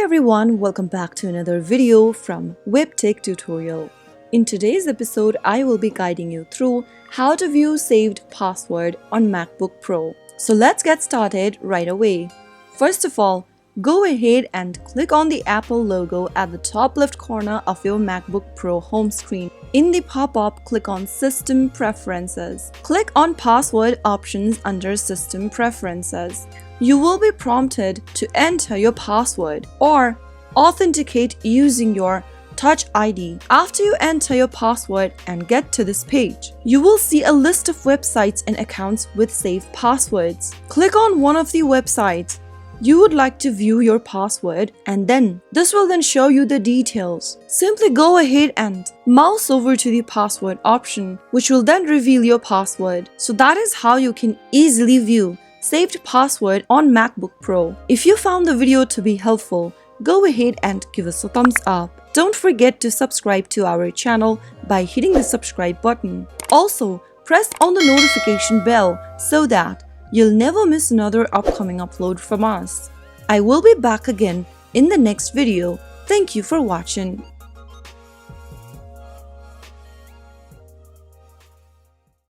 everyone, welcome back to another video from Webtech Tutorial. In today's episode, I will be guiding you through how to view saved password on MacBook Pro. So let's get started right away. First of all, go ahead and click on the Apple logo at the top left corner of your MacBook Pro home screen. In the pop-up, click on System Preferences. Click on Password Options under System Preferences. You will be prompted to enter your password or authenticate using your Touch ID. After you enter your password and get to this page, you will see a list of websites and accounts with saved passwords. Click on one of the websites you would like to view your password, and then this will then show you the details. Simply go ahead and mouse over to the password option, which will then reveal your password. So that is how you can easily view saved password on MacBook Pro. If you found the video to be helpful, go ahead and give us a thumbs up. Don't forget to subscribe to our channel by hitting the subscribe button. Also, press on the notification bell so that you'll never miss another upcoming upload from us. I will be back again in the next video. Thank you for watching.